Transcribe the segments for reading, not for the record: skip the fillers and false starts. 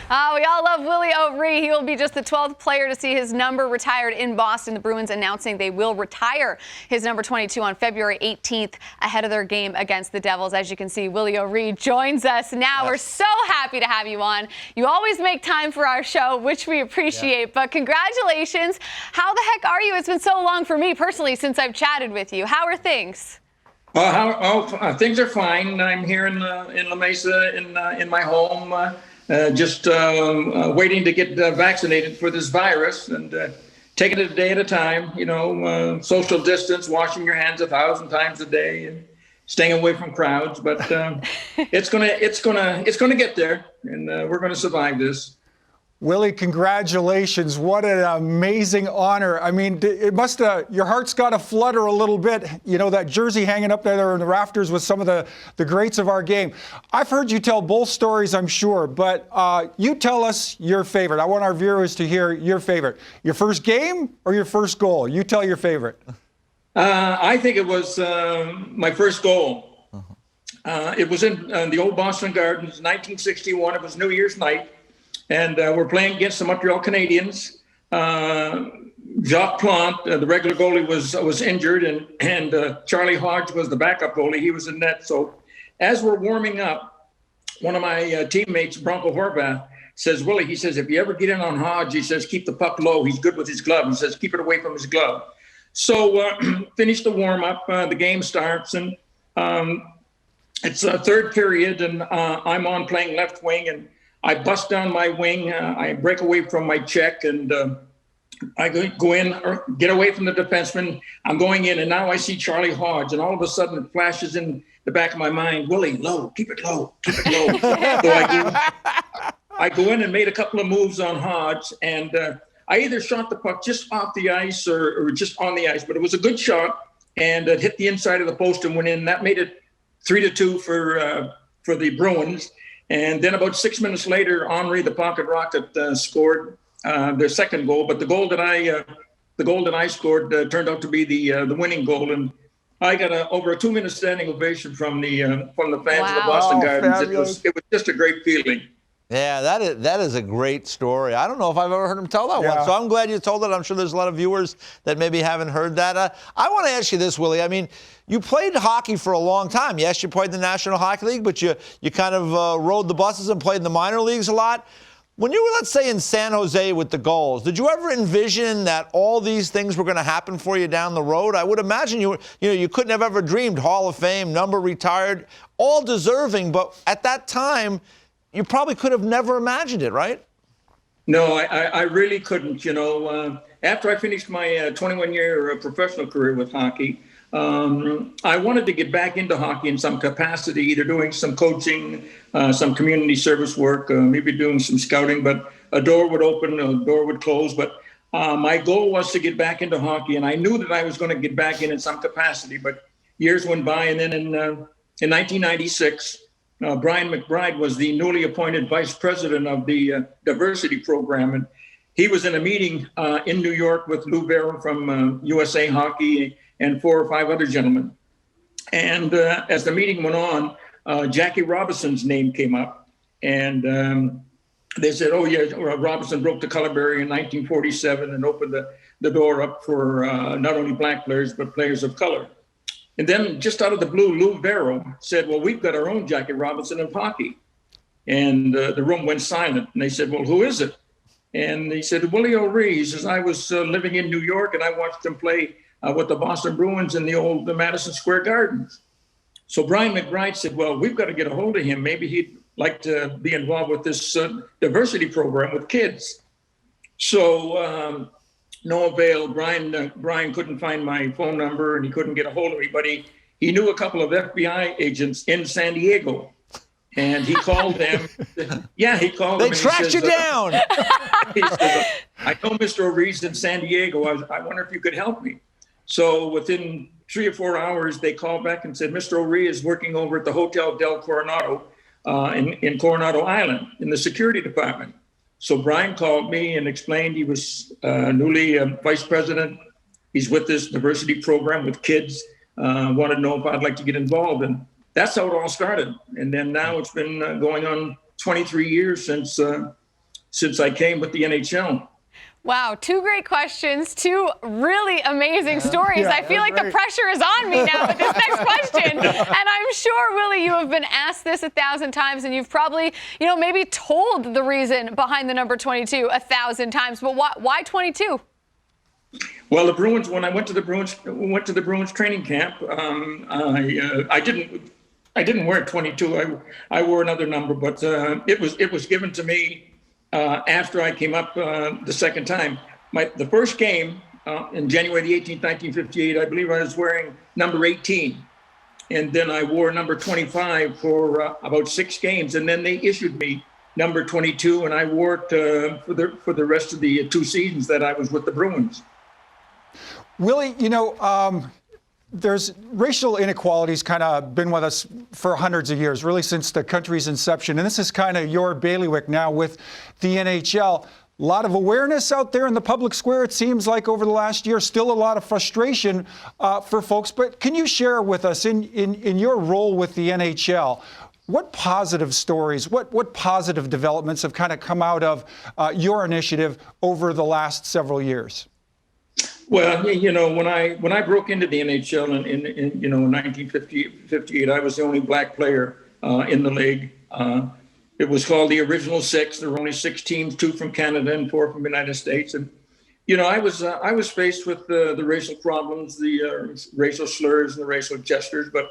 We all love Willie O'Ree. He will be just the 12th player to see his number retired in Boston. The Bruins announcing they will retire his number 22 on February 18th ahead of their game against the Devils. As you can see, Willie O'Ree joins us now. Yes. We're so happy to have you on. You always make time for our show, which we appreciate. Yeah. But congratulations. How the heck are you? It's been so long for me personally since I've chatted with you. How are things? Things are fine. I'm here in La Mesa in my home, just waiting to get vaccinated for this virus and taking it a day at a time. You know, social distance, washing your hands 1,000 times a day, and staying away from crowds. But it's gonna get there, and we're gonna survive this. Willie, congratulations. What an amazing honor. I mean, it must your heart's got to flutter a little bit. You know, that jersey hanging up there in the rafters with some of the greats of our game. I've heard you tell both stories, I'm sure, but you tell us your favorite. I want our viewers to hear your favorite. Your first game or your first goal? You tell your favorite. I think it was my first goal. It was in the old Boston Gardens, 1961. It was New Year's night. And we're playing against the Montreal Canadiens. Jacques Plante, the regular goalie, was injured, and Charlie Hodge was the backup goalie. He was in net. So as we're warming up, one of my teammates, Bronco Horvath, says, Willie, he says, if you ever get in on Hodge, he says, keep the puck low. He's good with his glove. He says, keep it away from his glove. So finish the warm-up. The game starts, and it's a third period, and I'm on playing left wing, and I bust down my wing. I break away from my check, and I go in, or get away from the defenseman. I'm going in, and now I see Charlie Hodge, and all of a sudden it flashes in the back of my mind, Willie, low, keep it low, keep it low. So I go in and made a couple of moves on Hodge, and I either shot the puck just off the ice or just on the ice, but it was a good shot, and it hit the inside of the post and went in. That made it 3-2 for the Bruins. And then about 6 minutes later, Henri the Pocket Rocket scored their second goal. But the goal that I scored turned out to be the winning goal, and I got over a 2-minute standing ovation from the fans of the Boston Gardens. It was just a great feeling. Yeah, that is a great story. I don't know if I've ever heard him tell that one, so I'm glad you told it. I'm sure there's a lot of viewers that maybe haven't heard that. I want to ask you this, Willie. I mean, you played hockey for a long time. Yes, you played in the National Hockey League, but you kind of rode the buses and played in the minor leagues a lot. When you were, let's say, in San Jose with the Gulls, did you ever envision that all these things were going to happen for you down the road? I would imagine you couldn't have ever dreamed Hall of Fame, number retired, all deserving, but at that time, you probably could have never imagined it, right? No, I really couldn't. You know, after I finished my 21-year professional career with hockey, I wanted to get back into hockey in some capacity, either doing some coaching, some community service work, maybe doing some scouting, but a door would open, a door would close. But my goal was to get back into hockey, and I knew that I was going to get back in some capacity. But years went by, and then in 1996, Brian McBride was the newly appointed vice president of the diversity program. And he was in a meeting in New York with Lou Vera from USA Hockey and 4 or 5 other gentlemen. And as the meeting went on, Jackie Robinson's name came up. And they said, oh, yeah, Robinson broke the color barrier in 1947 and opened the door up for not only black players, but players of color. And then just out of the blue, Lou Vera said, well, we've got our own Jackie Robinson in hockey. And the room went silent. And they said, well, who is it? And he said, Willie O'Ree. He says, I was living in New York, and I watched him play with the Boston Bruins in the old Madison Square Gardens. So Brian McBride said, well, we've got to get a hold of him. Maybe he'd like to be involved with this diversity program with kids. So no avail. Brian couldn't find my phone number, and he couldn't get a hold of me, but he knew a couple of FBI agents in San Diego, and he called them. Yeah, he called them. They tracked you down. He says, I know Mr. O'Ree's in San Diego. I wonder if you could help me. So within 3 or 4 hours, they called back and said, Mr. O'Ree is working over at the Hotel del Coronado in Coronado Island in the security department. So Brian called me and explained he was newly vice president. He's with this diversity program with kids. Wanted to know if I'd like to get involved. And that's how it all started. And then now it's been going on 23 years since since I came with the NHL. Wow, two great questions, two really amazing stories. Yeah, I feel like the pressure is on me now with this next question. And I'm sure, Willie, you have been asked this 1,000 times, and you've probably, maybe told the reason behind the number 22 1,000 times. But why 22? Well, the Bruins. When I went to the Bruins training camp, I didn't wear 22. I wore another number, but it was given to me after I came up the second time. The first game in January the 18th, 1958, I believe I was wearing number 18, and then I wore number 25 for about 6 games, and then they issued me number 22, and I wore it for the rest of the 2 seasons that I was with the Bruins. Willie, there's racial inequalities kind of been with us for hundreds of years, really since the country's inception. And this is kind of your bailiwick now with the NHL. A lot of awareness out there in the public square, it seems like, over the last year. Still a lot of frustration for folks. But can you share with us, in your role with the NHL, what positive stories, what positive developments have kind of come out of your initiative over the last several years? Well, when I broke into the NHL in 1958, I was the only black player in the league. It was called the Original Six. There were only 6 teams, 2 from Canada and 4 from the United States. And I was faced with the racial problems, the racial slurs and the racial gestures, but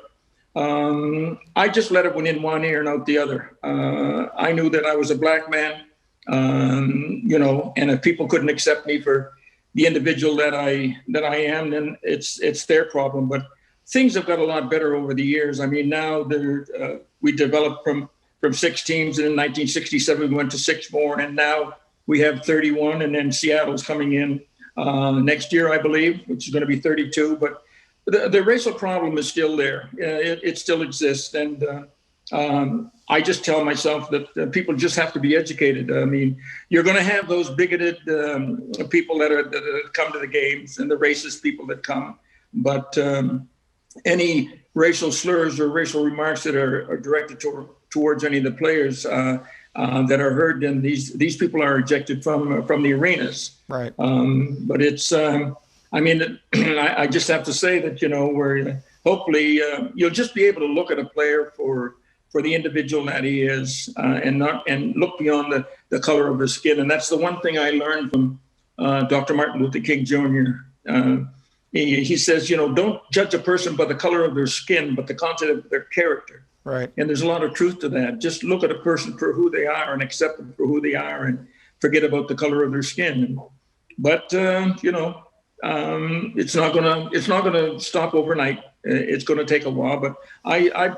I just let it went in one ear and out the other. I knew that I was a black man, and if people couldn't accept me for the individual that I am, then it's their problem. But things have got a lot better over the years. I mean, now we developed from 6 teams, and in 1967 we went to 6 more, and now we have 31, and then Seattle's coming in next year, I believe, which is going to be 32. But the racial problem is still there. It still exists, and I just tell myself that people just have to be educated. I mean, you're going to have those bigoted people that come to the games and the racist people that come. But any racial slurs or racial remarks that are directed towards any of the players that are heard, then these people are ejected from the arenas. Right. But it's, I just have to say that, where hopefully you'll just be able to look at a player for the individual that he is, and look beyond the color of his skin. And that's the one thing I learned from Dr. Martin Luther King Jr. He says, don't judge a person by the color of their skin, but the content of their character. Right. And there's a lot of truth to that. Just look at a person for who they are and accept them for who they are, and forget about the color of their skin. But it's not gonna stop overnight. It's going to take a while. But I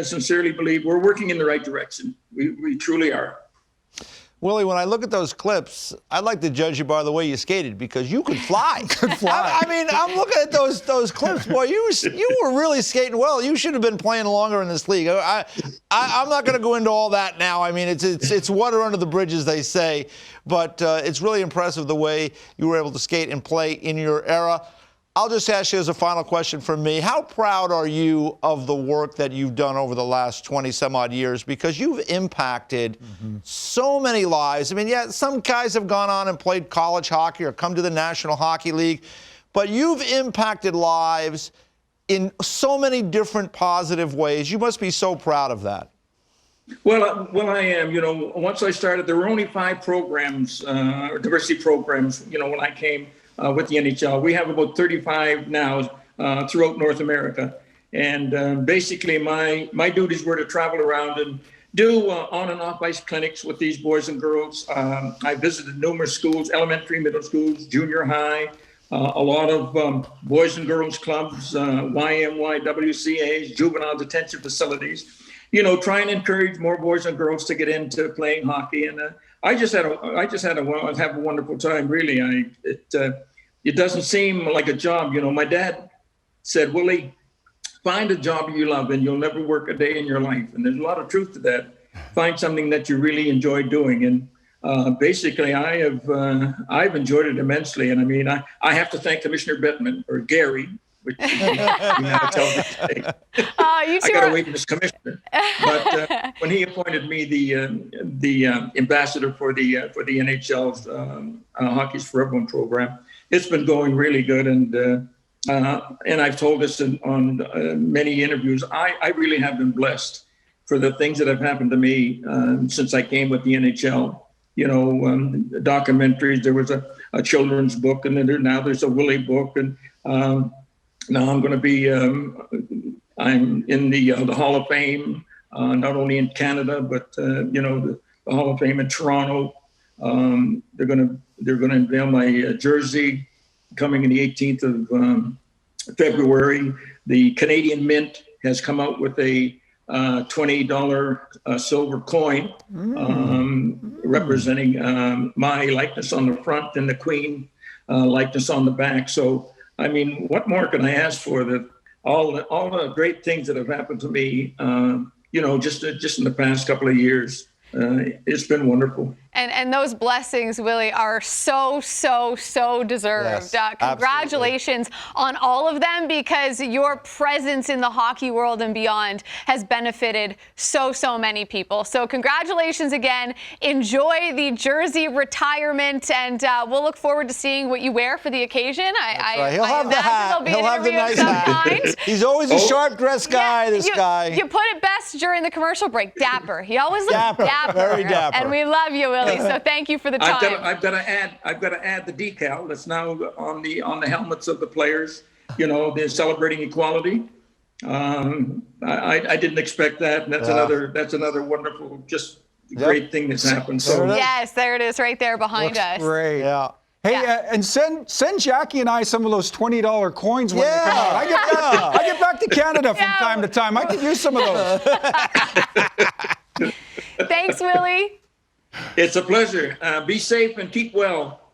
sincerely believe we're working in the right direction. We truly are. Willie, when I look at those clips, I'd like to judge you by the way you skated, because you could fly. I mean, I'm looking at those clips. Boy, you were really skating well. You should have been playing longer in this league. I'm not going to go into all that now. I mean, it's water under the bridge, as they say. But it's really impressive the way you were able to skate and play in your era. I'll just ask you as a final question from me. How proud are you of the work that you've done over the last 20-some-odd years? Because you've impacted so many lives. I mean, yeah, some guys have gone on and played college hockey or come to the National Hockey League, but you've impacted lives in so many different positive ways. You must be so proud of that. Well, I am. Once I started, there were only 5 programs, diversity programs, when I came with the NHL. We have about 35 now throughout North America. And basically my duties were to travel around and do on and off ice clinics with these boys and girls. I visited numerous schools, elementary, middle schools, junior high, a lot of boys and girls clubs, YMY, WCAs, juvenile detention facilities, try and encourage more boys and girls to get into playing hockey. And I just have a wonderful time, really. It doesn't seem like a job. My dad said, Willie, find a job you love and you'll never work a day in your life. And there's a lot of truth to that. Find something that you really enjoy doing. And basically, I've enjoyed it immensely. And I mean, I have to thank Commissioner Bettman, or Gary, which you never tell me to say. You I two got are to wait for this commissioner. But when he appointed me the ambassador for the NHL's Hockey's for Everyone program, it's been going really good. And I've told this on many interviews. I really have been blessed for the things that have happened to me since I came with the NHL. You know, documentaries. There was a children's book, and then there's a Willie book, and now I'm going to be. I'm in the Hall of Fame, not only in Canada, but the Hall of Fame in Toronto. They're going to unveil my jersey coming in the 18th of February. The Canadian Mint has come out with a $20 silver coin representing my likeness on the front and the Queen likeness on the back. So, I mean, what more can I ask for? All the great things that have happened to me, just in the past couple of years. It's been wonderful. And those blessings, Willie, are so deserved. Yes, Congratulations on all of them, because your presence in the hockey world and beyond has benefited so many people. So congratulations again. Enjoy the jersey retirement, and we'll look forward to seeing what you wear for the occasion. Right. He'll have the hat. He'll have the nice hat. He's always a sharp-dressed guy, this guy. You put it best during the commercial break. Dapper. He always looks dapper. Very dapper. And we love you, Willie. So thank you for the time. I've got to add the decal that's now on the helmets of the players. They're celebrating equality. I didn't expect that, and that's another wonderful, just great thing that's happened. So yes, there it is, right there behind us. Great. Yeah. Hey, and send Jackie and I some of those $20 coins when they come out. I get back to Canada from time to time. I could use some of those. Thanks, Willie. It's a pleasure. Be safe and keep well.